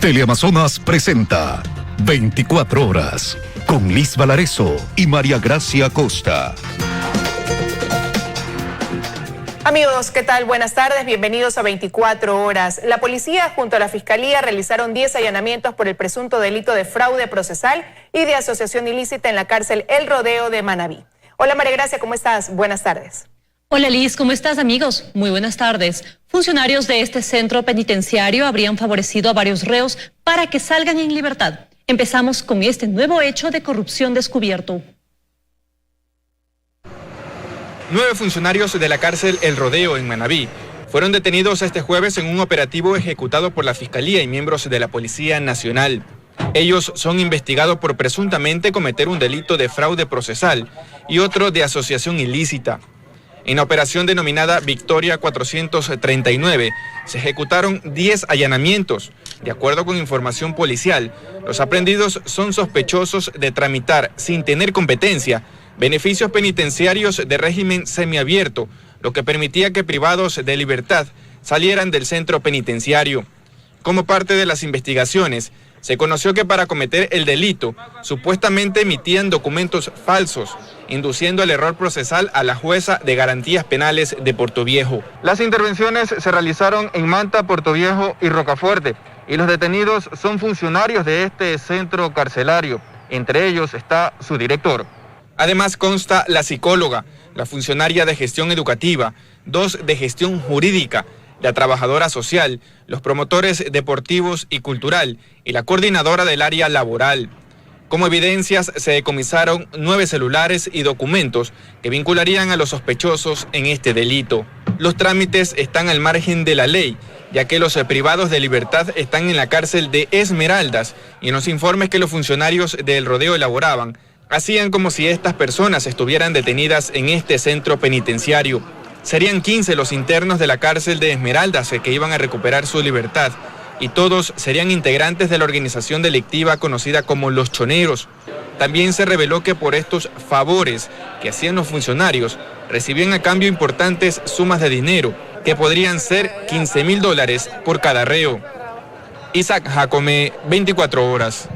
Teleamazonas presenta 24 horas con Liz Valareso y María Gracia Costa. Amigos, ¿qué tal? Buenas tardes, bienvenidos a 24 horas. La policía junto a la Fiscalía realizaron 10 allanamientos por el presunto delito de fraude procesal y de asociación ilícita en la cárcel El Rodeo de Manabí. Hola María Gracia, ¿cómo estás? Buenas tardes. Hola Liz, ¿cómo estás amigos? Muy buenas tardes. Funcionarios de este centro penitenciario habrían favorecido a varios reos para que salgan en libertad. Empezamos con este nuevo hecho de corrupción descubierto. 9 funcionarios de la cárcel El Rodeo en Manabí fueron detenidos este jueves en un operativo ejecutado por la Fiscalía y miembros de la Policía Nacional. Ellos son investigados por presuntamente cometer un delito de fraude procesal y otro de asociación ilícita. En la operación denominada Victoria 439 se ejecutaron 10 allanamientos. De acuerdo con información policial, los aprehendidos son sospechosos de tramitar, sin tener competencia, beneficios penitenciarios de régimen semiabierto, lo que permitía que privados de libertad salieran del centro penitenciario. Como parte de las investigaciones, se conoció que para cometer el delito, supuestamente emitían documentos falsos, induciendo el error procesal a la jueza de garantías penales de Portoviejo. Las intervenciones se realizaron en Manta, Portoviejo y Rocafuerte, y los detenidos son funcionarios de este centro carcelario. Entre ellos está su director. Además consta la psicóloga, la funcionaria de gestión educativa, 2 de gestión jurídica, la trabajadora social, los promotores deportivos y cultural y la coordinadora del área laboral. Como evidencias se decomisaron 9 celulares y documentos que vincularían a los sospechosos en este delito. Los trámites están al margen de la ley, ya que los privados de libertad están en la cárcel de Esmeraldas y en los informes que los funcionarios del Rodeo elaboraban, hacían como si estas personas estuvieran detenidas en este centro penitenciario. Serían 15 los internos de la cárcel de Esmeraldas que iban a recuperar su libertad y todos serían integrantes de la organización delictiva conocida como Los Choneros. También se reveló que por estos favores que hacían los funcionarios recibían a cambio importantes sumas de dinero que podrían ser $15,000 por cada reo. Isaac Jacome, 24 horas.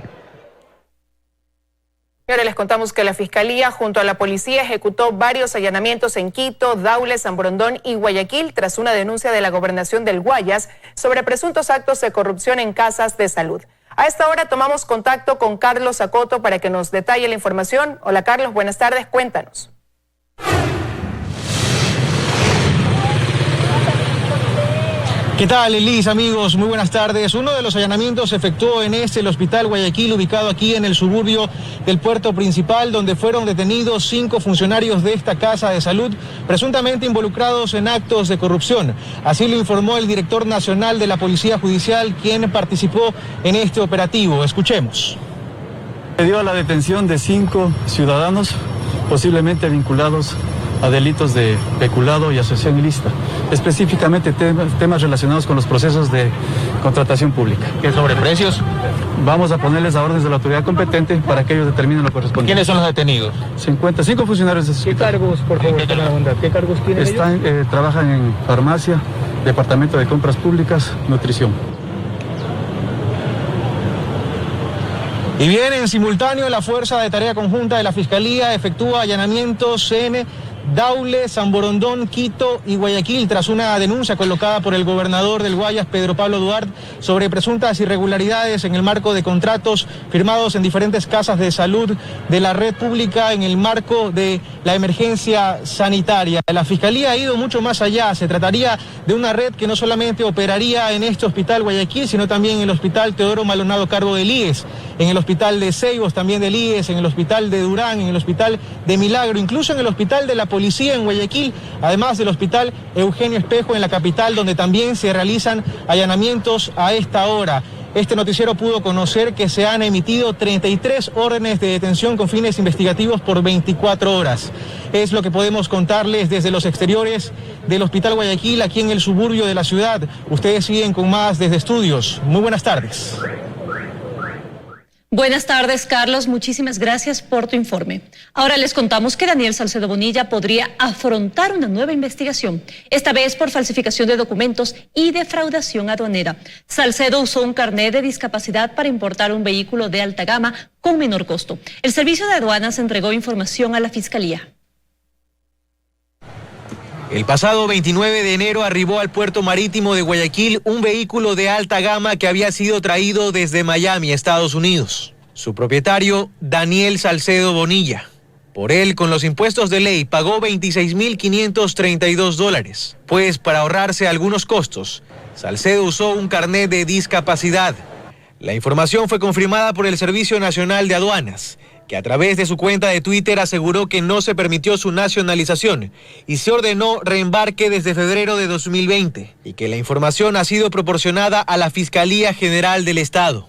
Y ahora les contamos que la Fiscalía junto a la Policía ejecutó varios allanamientos en Quito, Daule, San Borondón y Guayaquil tras una denuncia de la Gobernación del Guayas sobre presuntos actos de corrupción en casas de salud. A esta hora tomamos contacto con Carlos Acoto para que nos detalle la información. Hola Carlos, buenas tardes, cuéntanos. ¿Qué tal, Elis, amigos? Muy buenas tardes. Uno de los allanamientos se efectuó en el Hospital Guayaquil, ubicado aquí en el suburbio del puerto principal, donde fueron detenidos 5 funcionarios de esta casa de salud, presuntamente involucrados en actos de corrupción. Así lo informó el director nacional de la Policía Judicial, quien participó en este operativo. Escuchemos. Se dio la detención de 5 ciudadanos posiblemente vinculados a delitos de peculado y asociación ilícita, específicamente temas relacionados con los procesos de contratación pública. ¿Qué sobre precios? Vamos a ponerles a órdenes de la autoridad competente para que ellos determinen lo correspondiente. ¿Quiénes son los detenidos? 55 funcionarios de ese hospital. ¿Qué cargos, por favor, con la bondad? ¿Qué cargos tienen ellos? Trabajan en farmacia, departamento de compras públicas, nutrición. Y bien, en simultáneo, la Fuerza de Tarea Conjunta de la Fiscalía efectúa allanamientos en Daule, San Borondón, Quito y Guayaquil tras una denuncia colocada por el gobernador del Guayas, Pedro Pablo Duarte, sobre presuntas irregularidades en el marco de contratos firmados en diferentes casas de salud de la red pública en el marco de la emergencia sanitaria. La Fiscalía ha ido mucho más allá. Se trataría de una red que no solamente operaría en este hospital Guayaquil, sino también en el hospital Teodoro Maldonado Carbo del IES, en el hospital de Ceibos también del IES, en el hospital de Durán, en el hospital de Milagro, incluso en el hospital de la Policía en Guayaquil, además del hospital Eugenio Espejo en la capital, donde también se realizan allanamientos a esta hora. Este noticiero pudo conocer que se han emitido 33 órdenes de detención con fines investigativos por 24 horas. Es lo que podemos contarles desde los exteriores del Hospital Guayaquil, aquí en el suburbio de la ciudad. Ustedes siguen con más desde estudios. Muy buenas tardes. Buenas tardes, Carlos. Muchísimas gracias por tu informe. Ahora les contamos que Daniel Salcedo Bonilla podría afrontar una nueva investigación, esta vez por falsificación de documentos y defraudación aduanera. Salcedo usó un carnet de discapacidad para importar un vehículo de alta gama con menor costo. El Servicio de Aduanas entregó información a la Fiscalía. El pasado 29 de enero arribó al puerto marítimo de Guayaquil un vehículo de alta gama que había sido traído desde Miami, Estados Unidos. Su propietario, Daniel Salcedo Bonilla. Por él, con los impuestos de ley, pagó $26.532, pues para ahorrarse algunos costos, Salcedo usó un carnet de discapacidad. La información fue confirmada por el Servicio Nacional de Aduanas, que a través de su cuenta de Twitter aseguró que no se permitió su nacionalización y se ordenó reembarque desde febrero de 2020 y que la información ha sido proporcionada a la Fiscalía General del Estado.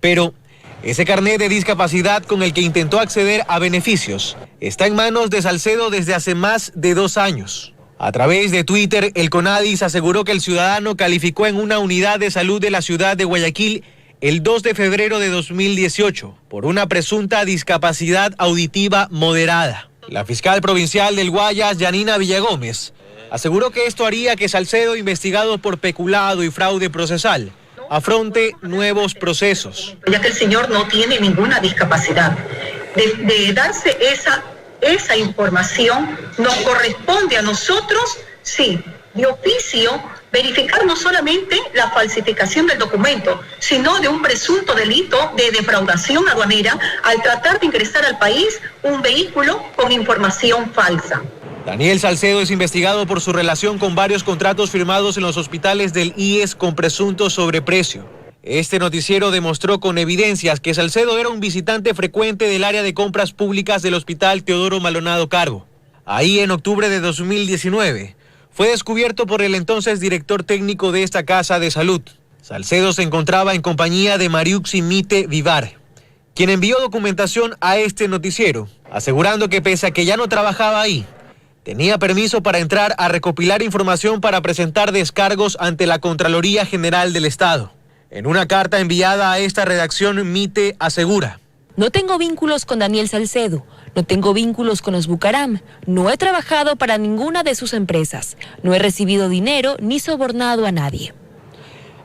Pero ese carnet de discapacidad con el que intentó acceder a beneficios está en manos de Salcedo desde hace más de 2 años. A través de Twitter, el CONADIS aseguró que el ciudadano calificó en una unidad de salud de la ciudad de Guayaquil el 2 de febrero de 2018 por una presunta discapacidad auditiva moderada. La fiscal provincial del Guayas, Yanina Villagómez, aseguró que esto haría que Salcedo, investigado por peculado y fraude procesal, afronte nuevos procesos. Ya que el señor no tiene ninguna discapacidad. De darse esa información, nos corresponde a nosotros, sí, de oficio, verificar no solamente la falsificación del documento, sino de un presunto delito de defraudación aduanera al tratar de ingresar al país un vehículo con información falsa. Daniel Salcedo es investigado por su relación con varios contratos firmados en los hospitales del IES con presunto sobreprecio. Este noticiero demostró con evidencias que Salcedo era un visitante frecuente del área de compras públicas del Hospital Teodoro Maldonado Carbo. Ahí, en octubre de 2019, fue descubierto por el entonces director técnico de esta casa de salud. Salcedo se encontraba en compañía de Mariuxi Mite Vivar, quien envió documentación a este noticiero, asegurando que pese a que ya no trabajaba ahí, tenía permiso para entrar a recopilar información para presentar descargos ante la Contraloría General del Estado. En una carta enviada a esta redacción, Mite asegura: no tengo vínculos con Daniel Salcedo, no tengo vínculos con los Bucaram, no he trabajado para ninguna de sus empresas, no he recibido dinero ni sobornado a nadie.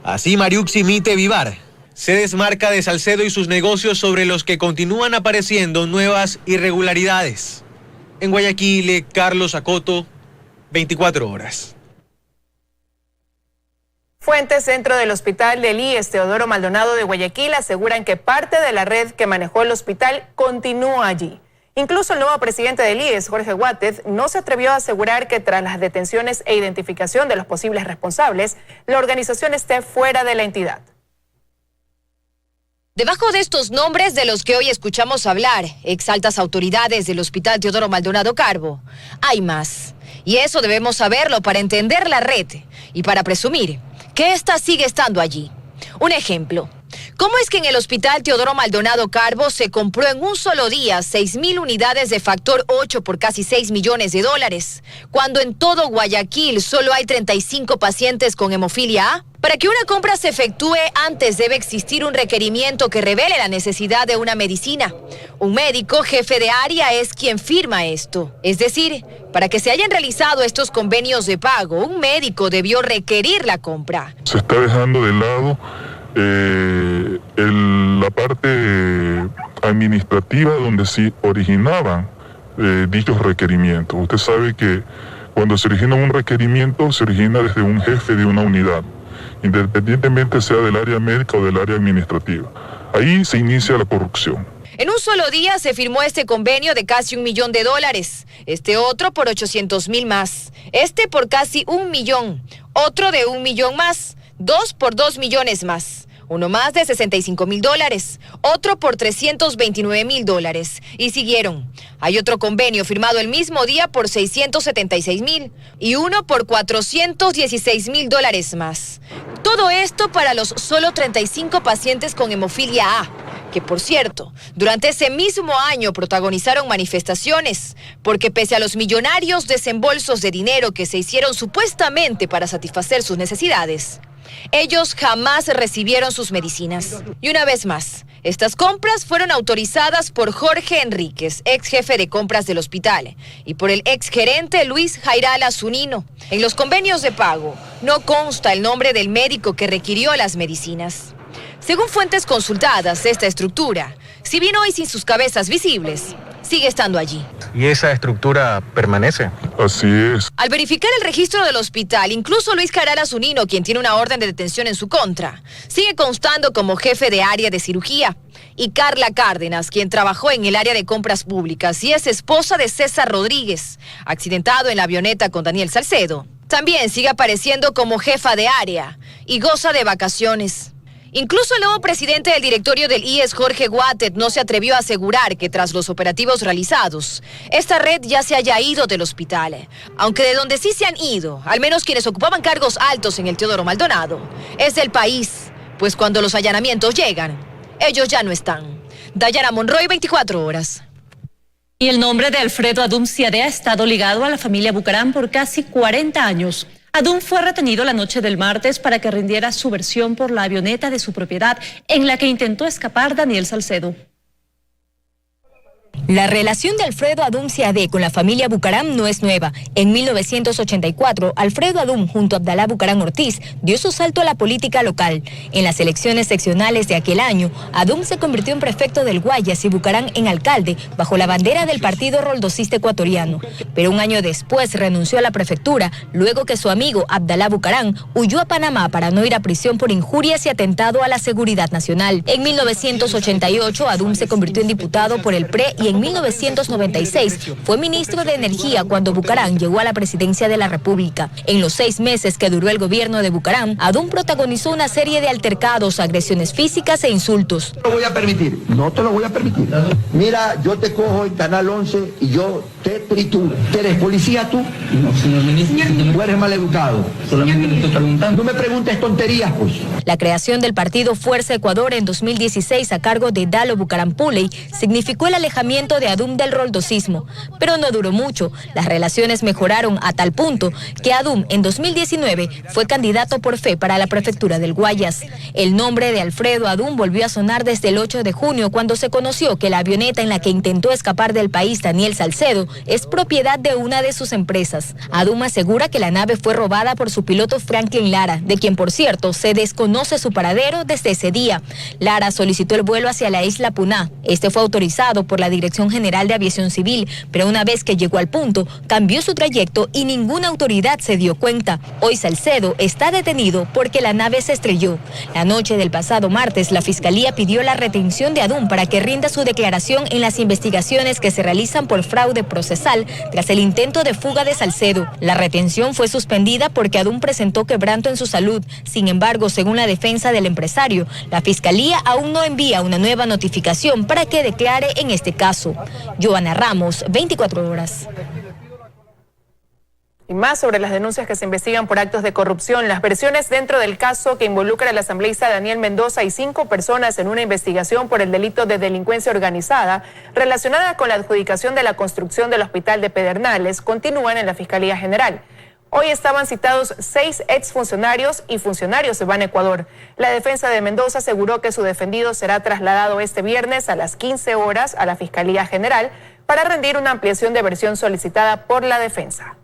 Así, Mariuxi Mite Vivar se desmarca de Salcedo y sus negocios, sobre los que continúan apareciendo nuevas irregularidades. En Guayaquil, Carlos Acoto, 24 horas. Fuentes dentro del hospital del IES Teodoro Maldonado de Guayaquil aseguran que parte de la red que manejó el hospital continúa allí. Incluso el nuevo presidente del IES, Jorge Guátez, no se atrevió a asegurar que tras las detenciones e identificación de los posibles responsables, la organización esté fuera de la entidad. Debajo de estos nombres de los que hoy escuchamos hablar, exaltas autoridades del Hospital Teodoro Maldonado Carbo, hay más. Y eso debemos saberlo para entender la red y para presumir que ésta sigue estando allí. Un ejemplo: ¿cómo es que en el Hospital Teodoro Maldonado Carbo se compró en un solo día 6,000 unidades de factor 8 por casi $6 millones, cuando en todo Guayaquil solo hay 35 pacientes con hemofilia A? Para que una compra se efectúe antes debe existir un requerimiento que revele la necesidad de una medicina. Un médico jefe de área es quien firma esto. Es decir, para que se hayan realizado estos convenios de pago, un médico debió requerir la compra. Se está dejando de lado la parte administrativa donde se originaban dichos requerimientos. Usted sabe que cuando se origina un requerimiento, se origina desde un jefe de una unidad, independientemente sea del área médica o del área administrativa. Ahí se inicia la corrupción. En un solo día se firmó este convenio de casi $1 millón, este otro por 800,000 más, este por casi 1 millón, otro de 1 millón más, 2 por 2 millones más, uno más de $65,000, otro por $329,000 y siguieron. Hay otro convenio firmado el mismo día por $676,000 y uno por $416,000 más. Todo esto para los solo 35 pacientes con hemofilia A. que por cierto, durante ese mismo año protagonizaron manifestaciones, porque pese a los millonarios desembolsos de dinero que se hicieron supuestamente para satisfacer sus necesidades, ellos jamás recibieron sus medicinas. Y una vez más, estas compras fueron autorizadas por Jorge Enríquez, ex jefe de compras del hospital, y por el ex gerente Luis Jairala Zunino. En los convenios de pago no consta el nombre del médico que requirió las medicinas. Según fuentes consultadas, esta estructura, si bien hoy sin sus cabezas visibles, sigue estando allí. ¿Y esa estructura permanece? Así es. Al verificar el registro del hospital, incluso Luis Jairala Zunino, quien tiene una orden de detención en su contra, sigue constando como jefe de área de cirugía. Y Carla Cárdenas, quien trabajó en el área de compras públicas y es esposa de César Rodríguez, accidentado en la avioneta con Daniel Salcedo, también sigue apareciendo como jefa de área y goza de vacaciones. Incluso el nuevo presidente del directorio del IES, Jorge Guatet, no se atrevió a asegurar que tras los operativos realizados, esta red ya se haya ido del hospital. Aunque de donde sí se han ido, al menos quienes ocupaban cargos altos en el Teodoro Maldonado, es del país, pues cuando los allanamientos llegan, ellos ya no están. Dayana Monroy, 24 horas. Y el nombre de Alfredo Adum Ciadé ha estado ligado a la familia Bucaram por casi 40 años. Adum fue retenido la noche del martes para que rindiera su versión por la avioneta de su propiedad en la que intentó escapar Daniel Salcedo. La relación de Alfredo Adum Ciadé con la familia Bucaram no es nueva. En 1984, Alfredo Adum junto a Abdalá Bucaram Ortiz dio su salto a la política local. En las elecciones seccionales de aquel año, Adum se convirtió en prefecto del Guayas y Bucaram en alcalde bajo la bandera del Partido Roldosista Ecuatoriano. Pero un año después renunció a la prefectura luego que su amigo Abdalá Bucaram huyó a Panamá para no ir a prisión por injurias y atentado a la seguridad nacional. En 1988, Adum se convirtió en diputado por el PRE y en 1996 fue ministro de Energía cuando Bucaram llegó a la presidencia de la República. En los 6 meses que duró el gobierno de Bucaram, Adum protagonizó una serie de altercados, agresiones físicas e insultos. No te lo voy a permitir, no te lo voy a permitir. Mira, yo te cojo en Canal 11 y yo te trituro. ¿Eres policía tú? No, señor ministro. Tú eres maleducado. Solamente le estoy preguntando. No me preguntes tonterías, pues. La creación del partido Fuerza Ecuador en 2016 a cargo de Dalo Bucaram Puley significó el alejamiento de Adum del roldosismo, pero no duró mucho. Las relaciones mejoraron a tal punto que Adum en 2019 fue candidato por fe para la prefectura del Guayas. El nombre de Alfredo Adum volvió a sonar desde el 8 de junio cuando se conoció que la avioneta en la que intentó escapar del país Daniel Salcedo es propiedad de una de sus empresas. Adum asegura que la nave fue robada por su piloto Franklin Lara, de quien por cierto se desconoce su paradero desde ese día. Lara solicitó el vuelo hacia la isla Puná. Este fue autorizado por la Dirección General de Aviación Civil, pero una vez que llegó al punto, cambió su trayecto y ninguna autoridad se dio cuenta. Hoy Salcedo está detenido porque la nave se estrelló. La noche del pasado martes, la Fiscalía pidió la retención de Adum para que rinda su declaración en las investigaciones que se realizan por fraude procesal tras el intento de fuga de Salcedo. La retención fue suspendida porque Adum presentó quebranto en su salud. Sin embargo, según la defensa del empresario, la Fiscalía aún no envía una nueva notificación para que declare en este caso. Joana Ramos, 24 horas. Y más sobre las denuncias que se investigan por actos de corrupción. Las versiones dentro del caso que involucra al asambleísta Daniel Mendoza y 5 personas en una investigación por el delito de delincuencia organizada relacionada con la adjudicación de la construcción del hospital de Pedernales continúan en la Fiscalía General. Hoy estaban citados 6 exfuncionarios y funcionarios de Ban Ecuador. La defensa de Mendoza aseguró que su defendido será trasladado este viernes a las 15 horas a la Fiscalía General para rendir una ampliación de versión solicitada por la defensa.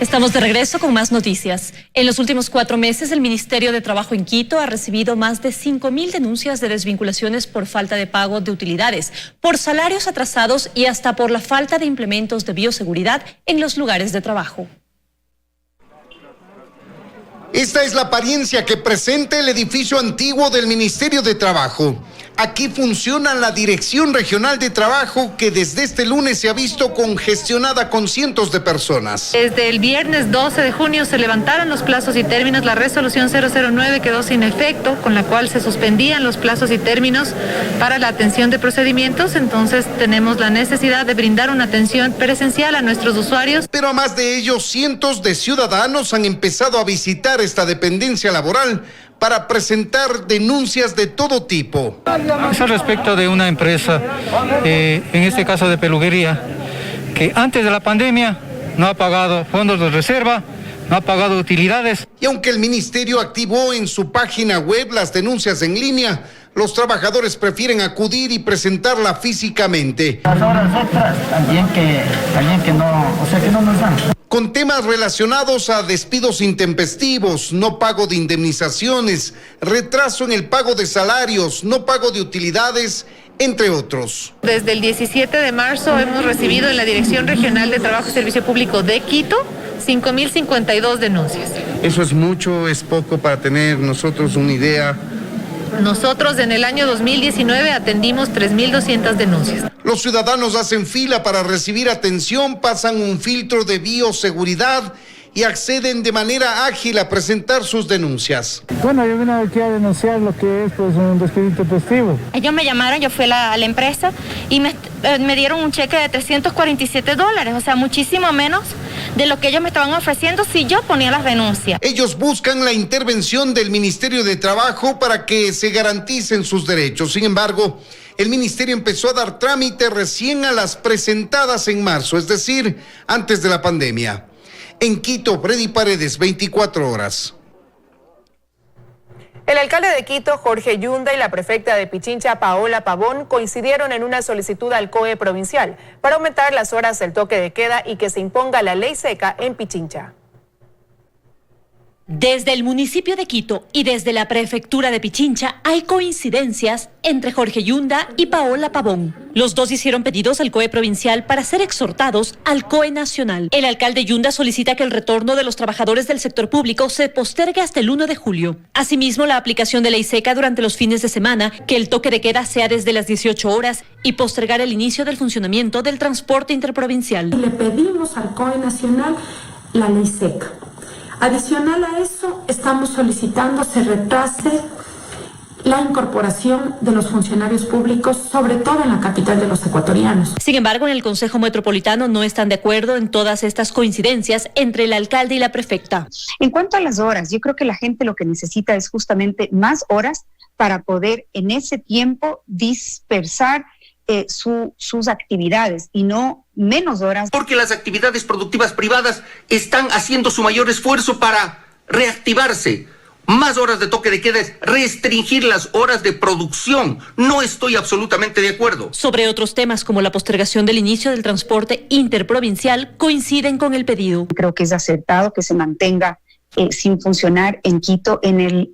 Estamos de regreso con más noticias. En los últimos 4 meses, el Ministerio de Trabajo en Quito ha recibido más de 5.000 denuncias de desvinculaciones por falta de pago de utilidades, por salarios atrasados y hasta por la falta de implementos de bioseguridad en los lugares de trabajo. Esta es la apariencia que presenta el edificio antiguo del Ministerio de Trabajo. Aquí funciona la Dirección Regional de Trabajo, que desde este lunes se ha visto congestionada con cientos de personas. Desde el viernes 12 de junio se levantaron los plazos y términos. La resolución 009 quedó sin efecto, con la cual se suspendían los plazos y términos para la atención de procedimientos. Entonces tenemos la necesidad de brindar una atención presencial a nuestros usuarios. Pero a más de ello, cientos de ciudadanos han empezado a visitar esta dependencia laboral para presentar denuncias de todo tipo. Es al respecto de una empresa, en este caso de peluquería, que antes de la pandemia no ha pagado fondos de reserva, no ha pagado utilidades. Y aunque el ministerio activó en su página web las denuncias en línea, los trabajadores prefieren acudir y presentarla físicamente. Las horas extras también que no nos dan. Con temas relacionados a despidos intempestivos, no pago de indemnizaciones, retraso en el pago de salarios, no pago de utilidades, entre otros. Desde el 17 de marzo hemos recibido en la Dirección Regional de Trabajo y Servicio Público de Quito 5.052 denuncias. ¿Eso es mucho, es poco para tener nosotros una idea? Nosotros en el año 2019 atendimos 3.200 denuncias. Los ciudadanos hacen fila para recibir atención, pasan un filtro de bioseguridad y acceden de manera ágil a presentar sus denuncias. Bueno, yo vine aquí a denunciar lo que es un despido intempestivo. Ellos me llamaron, yo fui a la empresa y me dieron un cheque de $347, o sea, muchísimo menos de lo que ellos me estaban ofreciendo si yo ponía las denuncias. Ellos buscan la intervención del Ministerio de Trabajo para que se garanticen sus derechos. Sin embargo, el ministerio empezó a dar trámite recién a las presentadas en marzo, es decir, antes de la pandemia. En Quito, Freddy Paredes, 24 horas. El alcalde de Quito, Jorge Yunda, y la prefecta de Pichincha, Paola Pavón, coincidieron en una solicitud al COE provincial para aumentar las horas del toque de queda y que se imponga la ley seca en Pichincha. Desde el municipio de Quito y desde la prefectura de Pichincha hay coincidencias entre Jorge Yunda y Paola Pavón. Los dos hicieron pedidos al COE provincial para ser exhortados al COE nacional. El alcalde Yunda solicita que el retorno de los trabajadores del sector público se postergue hasta el 1 de julio. Asimismo, la aplicación de ley seca durante los fines de semana, que el toque de queda sea desde las 18 horas y postergar el inicio del funcionamiento del transporte interprovincial. Le pedimos al COE nacional la ley seca. Adicional a eso, estamos solicitando se retrase la incorporación de los funcionarios públicos, sobre todo en la capital de los ecuatorianos. Sin embargo, en el Consejo Metropolitano no están de acuerdo en todas estas coincidencias entre el alcalde y la prefecta. En cuanto a las horas, yo creo que la gente lo que necesita es justamente más horas para poder en ese tiempo dispersar sus actividades y no menos horas. Porque las actividades productivas privadas están haciendo su mayor esfuerzo para reactivarse. Más horas de toque de queda es restringir las horas de producción. No estoy absolutamente de acuerdo. Sobre otros temas como la postergación del inicio del transporte interprovincial, coinciden con el pedido. Creo que es acertado que se mantenga sin funcionar en Quito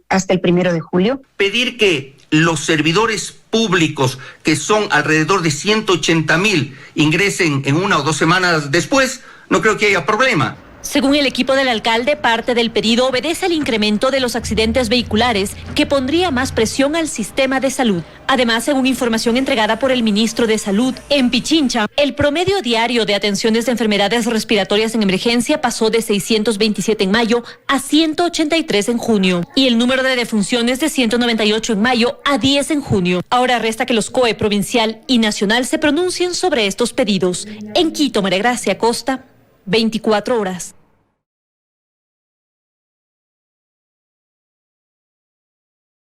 hasta el 1 de julio. Pedir que los servidores públicos, que son alrededor de 180,000, ingresen en 1 o 2 semanas después, no creo que haya problema. Según el equipo del alcalde, parte del pedido obedece al incremento de los accidentes vehiculares que pondría más presión al sistema de salud. Además, según información entregada por el ministro de Salud, en Pichincha, el promedio diario de atenciones de enfermedades respiratorias en emergencia pasó de 627 en mayo a 183 en junio y el número de defunciones de 198 en mayo a 10 en junio. Ahora resta que los COE provincial y nacional se pronuncien sobre estos pedidos. En Quito, María Gracia Costa, 24 horas.